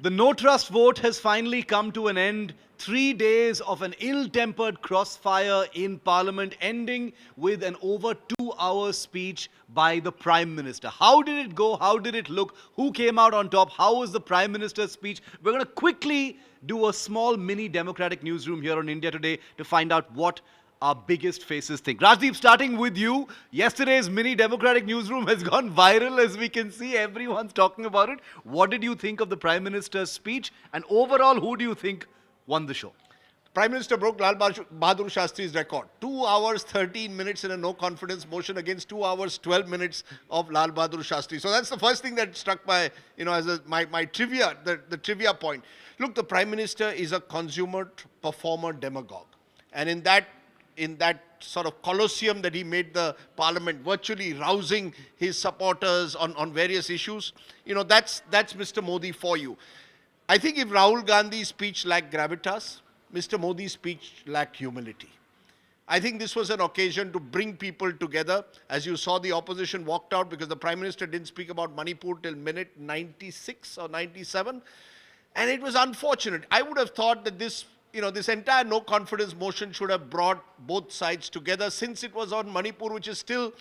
The no trust vote has finally come to an end. 3 days of an ill-tempered crossfire in Parliament, ending with an over 2-hour speech by the Prime Minister. How did it go? How did it look? Who came out on top? How was the Prime Minister's speech? We're going to quickly do a small mini democratic newsroom here on India Today to find out what our biggest faces think. Rajdeep, starting with you. Yesterday's mini democratic newsroom has gone viral, as we can see. Everyone's talking about it. What did you think of the Prime Minister's speech? And overall, who do you think won the show? Prime Minister broke Lal Bahadur Shastri's record. 2 hours, 13 minutes in a no-confidence motion against 2 hours, 12 minutes of Lal Bahadur Shastri. So that's the first thing that struck my, as my trivia, the trivia point. Look, the Prime Minister is a consummate performer demagogue. And in that sort of colosseum that he made the Parliament, virtually rousing his supporters on various issues, that's Mr. Modi for you. I think if Rahul Gandhi's speech lacked gravitas, Mr. Modi's speech lacked humility. I think this was an occasion to bring people together. As you saw, the opposition walked out because the Prime Minister didn't speak about Manipur till minute 96 or 97. And it was unfortunate. I would have thought that this entire no-confidence motion should have brought both sides together, since it was on Manipur, which is still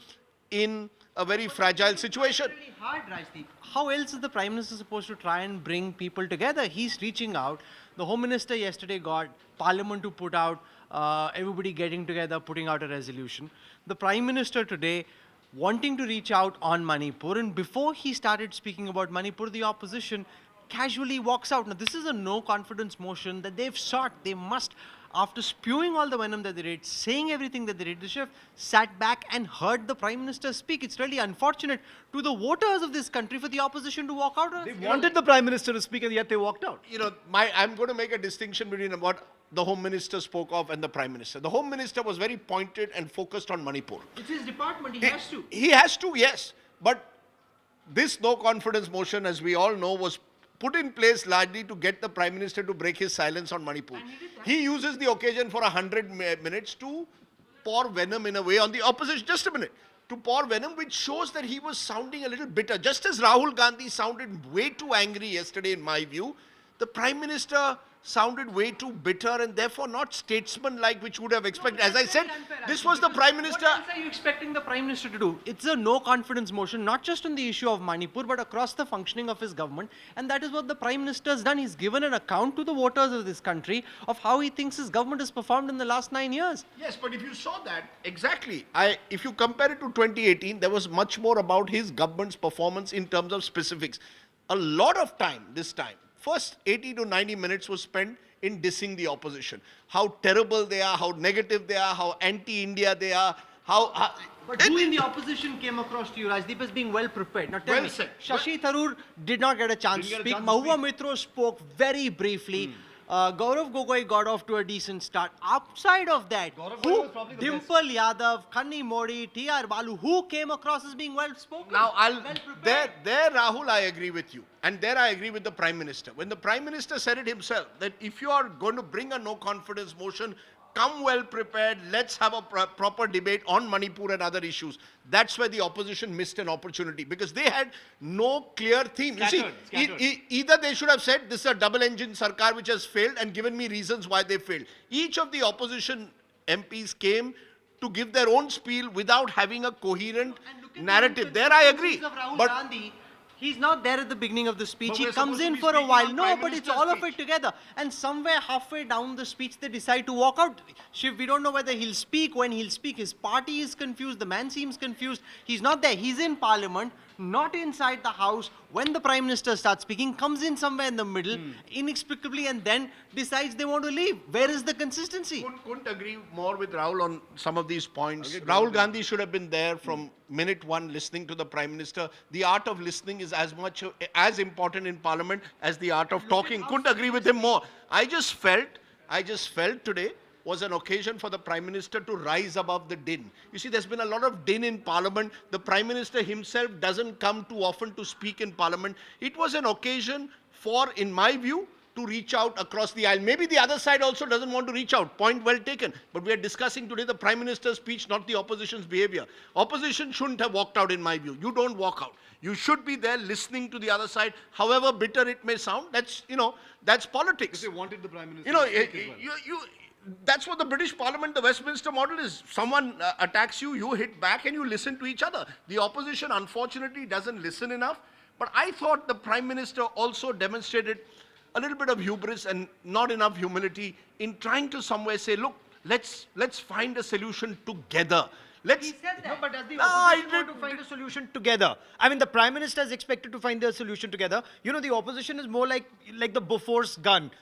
in a very fragile situation. It's really hard, Rajdeep. How else is the Prime Minister supposed to try and bring people together? He's reaching out. The Home Minister yesterday got Parliament to put out, everybody getting together, putting out a resolution. The Prime Minister today wanting to reach out on Manipur, and before he started speaking about Manipur, the opposition casually walks out. Now, this is a no-confidence motion that they've sought. They must, after spewing all the venom that they did, saying everything that they did, they should have sat back and heard the Prime Minister speak. It's really unfortunate to the voters of this country for the opposition to walk out. They wanted the Prime Minister to speak, and yet they walked out. I'm going to make a distinction between what the Home Minister spoke of and the Prime Minister. The Home Minister was very pointed and focused on Manipur. It's his department. He has to. He has to, yes. But this no-confidence motion, as we all know, was put in place largely to get the Prime Minister to break his silence on Manipur. He uses the occasion for 100 minutes to pour venom in a way on the opposition. Just a minute. To pour venom, which shows that he was sounding a little bitter. Just as Rahul Gandhi sounded way too angry yesterday, in my view, the Prime Minister sounded way too bitter and therefore not statesman-like, which would have expected. As I said, this was the Prime Minister. What else are you expecting the Prime Minister to do? It's a no-confidence motion, not just on the issue of Manipur, but across the functioning of his government. And that is what the Prime Minister has done. He's given an account to the voters of this country of how he thinks his government has performed in the last 9 years. Yes, but if you saw that, exactly. If you compare it to 2018, there was much more about his government's performance in terms of specifics. A lot of time this time, first 80 to 90 minutes was spent in dissing the opposition. How terrible they are, how negative they are, how anti-India they are, But who in the opposition came across to you, Rajdeep, as being well prepared? Now tell me, said. Shashi Tharoor did not get a chance to speak. Mahua Mitro spoke very briefly. Gaurav Gogoi got off to a decent start. Outside of that, who? Dimple Yadav, Khanni Modi, T.R. Balu, who came across as being well spoken? Now, well prepared? there, Rahul, I agree with you. And there I agree with the Prime Minister. When the Prime Minister said it himself, that if you are going to bring a no-confidence motion, come well prepared, let's have a proper debate on Manipur and other issues. That's where the opposition missed an opportunity, because they had no clear theme. Scattered. Either they should have said, this is a double-engine sarkar which has failed, and given me reasons why they failed. Each of the opposition MPs came to give their own spiel without having a coherent narrative. There I agree. But Gandhi, he's not there at the beginning of the speech. He comes in for a while. No, but it's all of it together. And somewhere halfway down the speech, they decide to walk out. Shiv, we don't know whether he'll speak, when he'll speak. His party is confused. The man seems confused. He's not there. He's in Parliament, not inside the House. When the Prime Minister starts speaking, comes in somewhere in the middle, inexplicably, and then decides they want to leave. Where is the consistency? Couldn't agree more with Rahul on some of these points. Rahul Gandhi should have been there from minute one, listening to the Prime Minister. The art of listening is as important in Parliament as the art of talking. Couldn't agree with him more. I just felt today was an occasion for the Prime Minister to rise above the din. You see, there's been a lot of din in Parliament. The Prime Minister himself doesn't come too often to speak in Parliament. It was an occasion for, in my view, to reach out across the aisle. Maybe the other side also doesn't want to reach out. Point well taken. But we are discussing today the Prime Minister's speech, not the opposition's behavior. Opposition shouldn't have walked out, in my view. You don't walk out. You should be there listening to the other side, however bitter it may sound. That's, that's politics. They wanted the Prime Minister. That's what the British Parliament, the Westminster model is. Someone attacks you, you hit back, and you listen to each other. The opposition, unfortunately, doesn't listen enough. But I thought the Prime Minister also demonstrated a little bit of hubris and not enough humility in trying to somewhere say, look, let's find a solution together. He said that. No, but does the No, I opposition want did- to find a solution together? I mean, the Prime Minister is expected to find the solution together. The opposition is more like the Bofor's gun,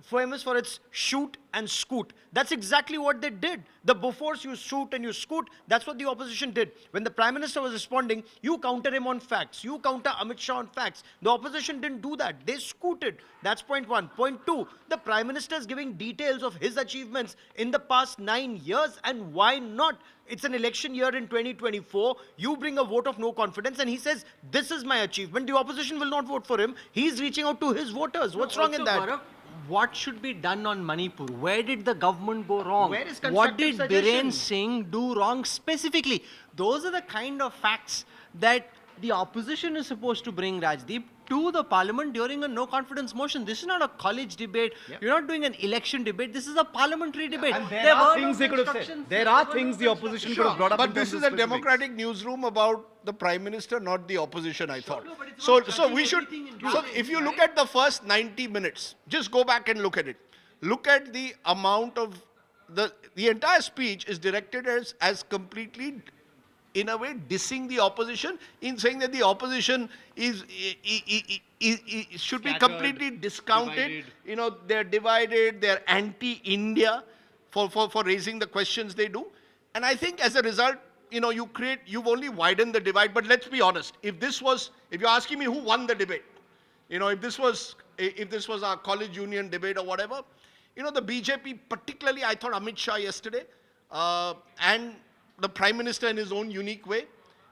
famous for its shoot and scoot. That's exactly what they did. The Bofors, you shoot and you scoot. That's what the opposition did. When the Prime Minister was responding, you counter him on facts. You counter Amit Shah on facts. The opposition didn't do that. They scooted. That's point one. Point two, the Prime Minister is giving details of his achievements in the past 9 years, and why not? It's an election year in 2024. You bring a vote of no confidence and he says, this is my achievement. The opposition will not vote for him. He's reaching out to his voters. What's wrong in Also, that? Gaurav, what should be done on Manipur? Where did the government go wrong? Where is What did constructive Biren suggestion? Singh do wrong specifically? Those are the kind of facts that the opposition is supposed to bring, Rajdeep, to the parliament during a no confidence motion. This is not a college debate. You're not doing an election debate. This is a parliamentary debate. And there There are were no things they could have said. construction- There are things the opposition could have brought up. But in this terms is of a specifics. democratic newsroom about the Prime Minister, not the opposition, I thought. No, but it's So, not so we judging should, everything in so detail, if you look right? at the first 90 minutes, just go back and look at it. Look at the amount of, the entire speech is directed as completely, in a way, dissing the opposition, in saying that the opposition should be Scattered, completely discounted. divided. They're divided, they're anti-India for raising the questions they do. And I think as a result, you've only widened the divide. But let's be honest, if you're asking me who won the debate, if this was our college union debate or whatever, the BJP, particularly, I thought Amit Shah yesterday, and the Prime Minister in his own unique way,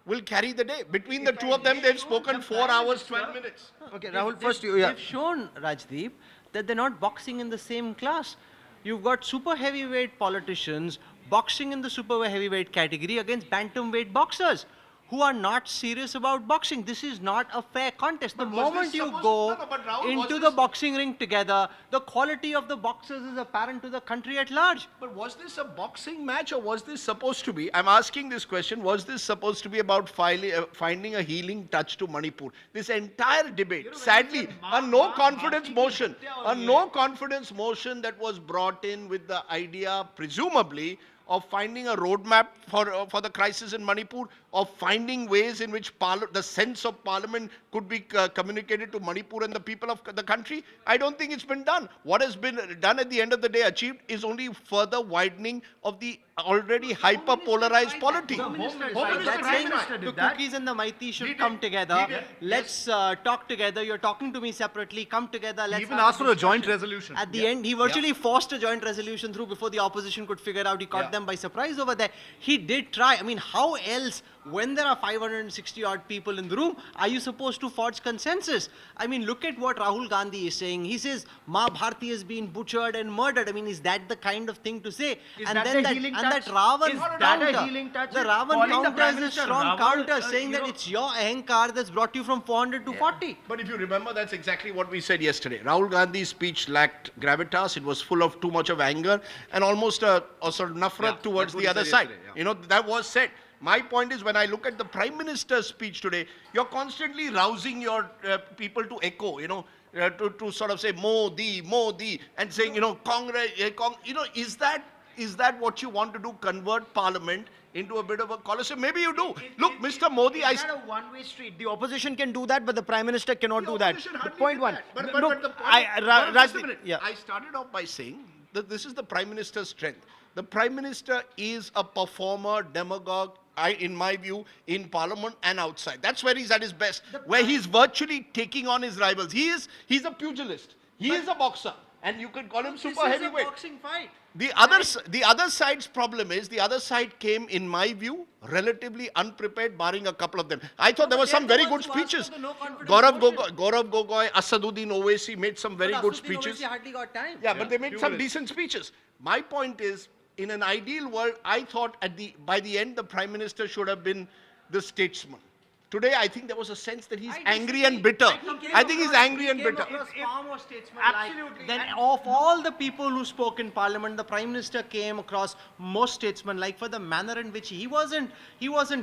will carry the day. Between the two of them, they've spoken 4 hours, 12 minutes. Okay, Rahul, They've- first They've shown, Rajdeep, that they're not boxing in the same class. You've got super heavyweight politicians boxing in the super heavyweight category against bantamweight boxers who are not serious about boxing. This is not a fair contest. The But was moment this you supposed- go No, but Rahul, was into the this- boxing ring together, the quality of the boxers is apparent to the country at large. But was this a boxing match or was this supposed to be, I'm asking this question, was this supposed to be about finding a healing touch to Manipur? This entire debate, sadly, a no confidence motion that was brought in with the idea, presumably, of finding a roadmap for the crisis in Manipur, of finding ways in which the sense of parliament could be communicated to Manipur and the people of the country. I don't think it's been done. What has been done at the end of the day, achieved, is only further widening of the already hyper-polarized polity. The Home Minister Home tried that, Minister saying did the that. cookies and the mighty should He come did. together. He did. Let's talk together. You're talking to me separately. Come together. Let's He even have asked for a joint discussion. resolution. At the end, he virtually forced a joint resolution through before the opposition could figure out. He caught them by surprise over there. He did try. I mean, how else, when there are 560 odd people in the room, are you supposed to forge consensus? I mean, look at what Rahul Gandhi is saying. He says, Ma Bharti has been butchered and murdered. I mean, is that the kind of thing to say? Is and that then a that, healing and touch? that Ravan Is that a counter, healing touch? the Ravan Calling the counter Prime is a Minister strong Ravan, counter, saying that it's your ahankar that's brought you from 400 to 40. But if you remember, that's exactly what we said yesterday. Rahul Gandhi's speech lacked gravitas. It was full of too much of anger and almost a sort of nafrat towards that's what the he other said side. yesterday, That was said. My point is, when I look at the Prime Minister's speech today, you're constantly rousing your people to echo, to sort of say Modi, Modi, and saying, Congress, is that what you want to do? Convert Parliament into a bit of a coliseum? Maybe you do. Look, Mr. Modi, It's not a one-way street. The opposition can do that, but the Prime Minister cannot do that. opposition But hardly point did one. that. But Look, the point, Rajdeep, just a minute. yeah. I started off by saying that this is the Prime Minister's strength. The Prime Minister is a performer, demagogue, in my view, in Parliament and outside. That's where he's at his best, where he's virtually taking on his rivals. He's a pugilist. He is a boxer. and you could call him This super is a heavyweight. boxing fight. The other side's problem is the other side came, in my view, relatively unprepared, barring a couple of them. I thought there were some very good speeches. Gaurav Gogoi, Asaduddin Owaisi made some very good speeches. Hardly got time. Yeah, but they made some decent speeches. My point is, in an ideal world, I thought by the end the Prime Minister should have been the statesman. Today, I think there was a sense that he's angry and bitter. I think he's angry and bitter. Far more statesman-like. Absolutely. Then of all the people who spoke in Parliament, the Prime Minister came across most statesman-like for the manner in which he wasn't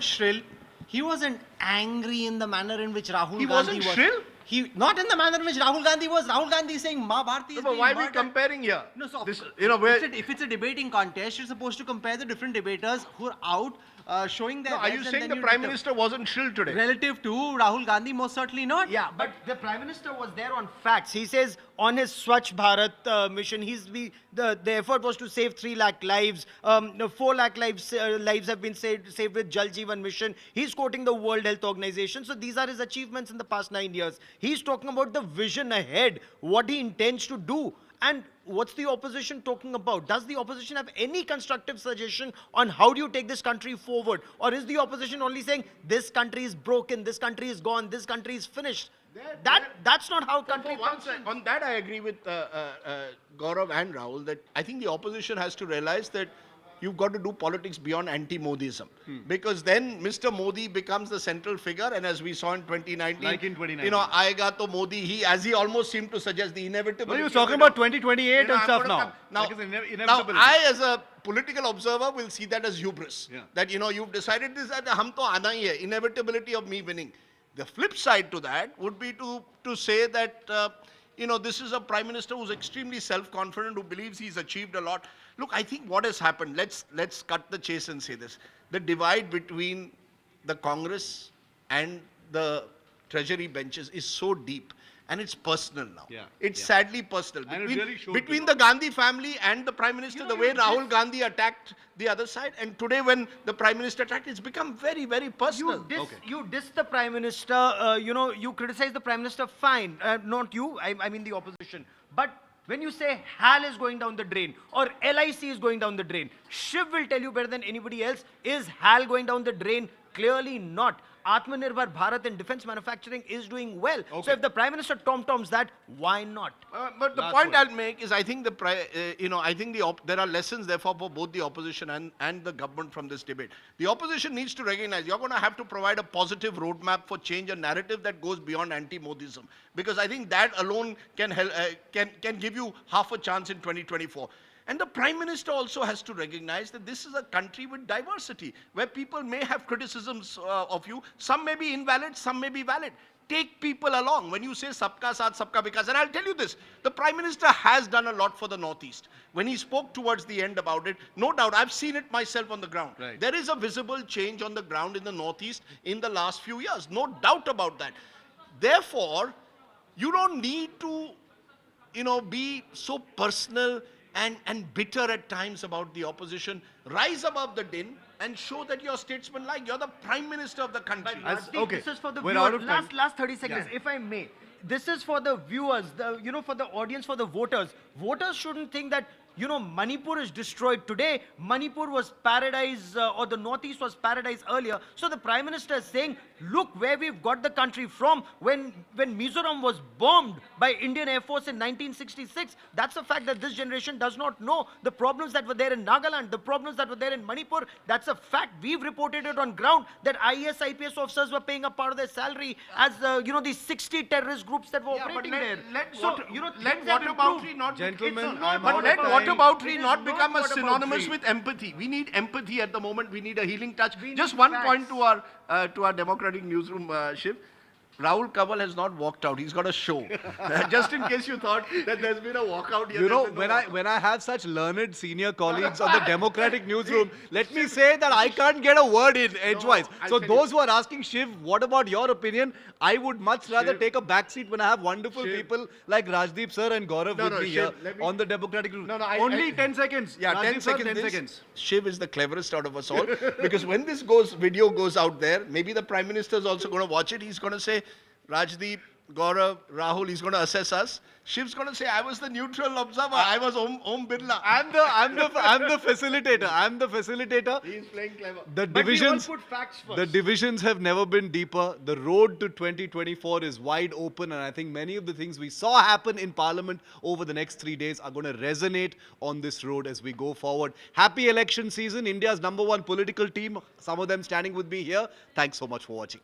shrill, he wasn't angry in the manner in which Rahul Gandhi was. He wasn't shrill? Not in the manner in which Rahul Gandhi was. Rahul Gandhi saying Ma Bharati is No, but being why are we murdered. comparing here? No, so This, where, if it's a debating contest, you're supposed to compare the different debaters who are out showing their no, are best, you and saying then the you Prime deter- Minister wasn't shrill today? Relative to Rahul Gandhi, most certainly not. Yeah, but the Prime Minister was there on facts. He says on his Swachh Bharat mission, the effort was to save 3 lakh lives. 4 lakh lives have been saved with Jal Jeevan mission. He's quoting the World Health Organization. So these are his achievements in the past 9 years. He's talking about the vision ahead, what he intends to do. And what's the opposition talking about? Does the opposition have any constructive suggestion on how do you take this country forward? Or is the opposition only saying this country is broken, this country is gone, this country is finished? That's not how country functions. On that, I agree with Gaurav and Rahul that I think the opposition has to realize that you've got to do politics beyond anti-Modism. Because then Mr. Modi becomes the central figure, and as we saw in 2019, Like in 2019. you know, Aayega to Modi, as he almost seemed to suggest the inevitability. No, he was of talking it. about 2028 You know, and I'm stuff gonna now. come- Now, Like it's now, inevitability. I as a political observer will see that as hubris. Yeah. That, you know, you've decided this, that hum to aana hi hai, inevitability of me winning. The flip side to that would be to say that, you know, this is a Prime Minister who's extremely self-confident, who believes he's achieved a lot. Look, I think what has happened, let's cut the chase and say this. The divide between the Congress and the Treasury benches is so deep. And it's personal now. Yeah, It's yeah. sadly personal. And it really showed between today. the Gandhi family and the Prime Minister, the way Rahul Gandhi attacked the other side, and today when the Prime Minister attacked, it's become very, very personal. You diss the Prime Minister, you criticize the Prime Minister, fine. Not you, I mean the opposition. But when you say HAL is going down the drain or LIC is going down the drain, Shiv will tell you better than anybody else, is HAL going down the drain? Clearly not. Atmanirbhar Bharat in defense manufacturing is doing well. So if the Prime Minister tom-toms that, why not? But the point I'll make is, I think there are lessons therefore for both the opposition and the government from this debate. The opposition needs to recognize you're going to have to provide a positive roadmap for change, a narrative that goes beyond anti-Modism, because I think that alone can help, can give you half a chance in 2024. And the Prime Minister also has to recognize that this is a country with diversity, where people may have criticisms of you. Some may be invalid, some may be valid. Take people along. When you say sabka saath, sabka vikas, and I'll tell you this, the Prime Minister has done a lot for the Northeast. When he spoke towards the end about it, no doubt, I've seen it myself on the ground. Right. There is a visible change on the ground in the Northeast in the last few years. No doubt about that. Therefore, you don't need to, be so personal and bitter at times about the opposition. Rise above the din and show that you're statesman-like. You're the Prime Minister of the country. Okay, This is for the we're viewers. out of time. Last 30 seconds, if I may. This is for the viewers, for the audience, for the voters. Voters shouldn't think that, Manipur is destroyed today. Manipur was paradise, or the Northeast was paradise earlier. So the Prime Minister is saying, look where we've got the country from. When Mizoram was bombed by Indian Air Force in 1966, that's a fact that this generation does not know. The problems that were there in Nagaland, the problems that were there in Manipur, that's a fact. We've reported it on ground that IAS, IPS officers were paying a part of their salary as, these 60 terrorist groups that were operating there. Let things have improved. whataboutery not Gentlemen, it's I'm but out let of time. whataboutery It not is become not synonymous whataboutery. with empathy. We need empathy at the moment. We need a healing touch. We Just need one facts. point to our democratic newsroom, Shiv. Rahul Kanwal has not walked out. He's got a show. Just in case you thought that there's been a walkout here. You know, there's been no when I have such learned senior colleagues on the Democratic Newsroom, let me say that I can't get a word in edgewise. I'll So tell you. those who are asking, Shiv, what about your opinion? I would much rather Shiv. take a back seat when I have wonderful Shiv. people like Rajdeep sir and Gaurav with me here Shiv, let me- on the Democratic Newsroom. No, Only 10 seconds. Yeah, Rajdeep 10 sir, seconds. 10 seconds. Shiv is the cleverest out of us all. Because when this video goes out there, maybe the Prime Minister is also going to watch it. He's going to say, Rajdeep, Gaurav, Rahul, he's going to assess us. Shiv's going to say, I was the neutral observer. I was Om Birla. I'm the facilitator. I'm the facilitator. He's playing clever. The But we all divisions, put facts first. the divisions have never been deeper. The road to 2024 is wide open, and I think many of the things we saw happen in Parliament over the next 3 days are going to resonate on this road as we go forward. Happy election season. India's #1 political team. Some of them standing with me here. Thanks so much for watching.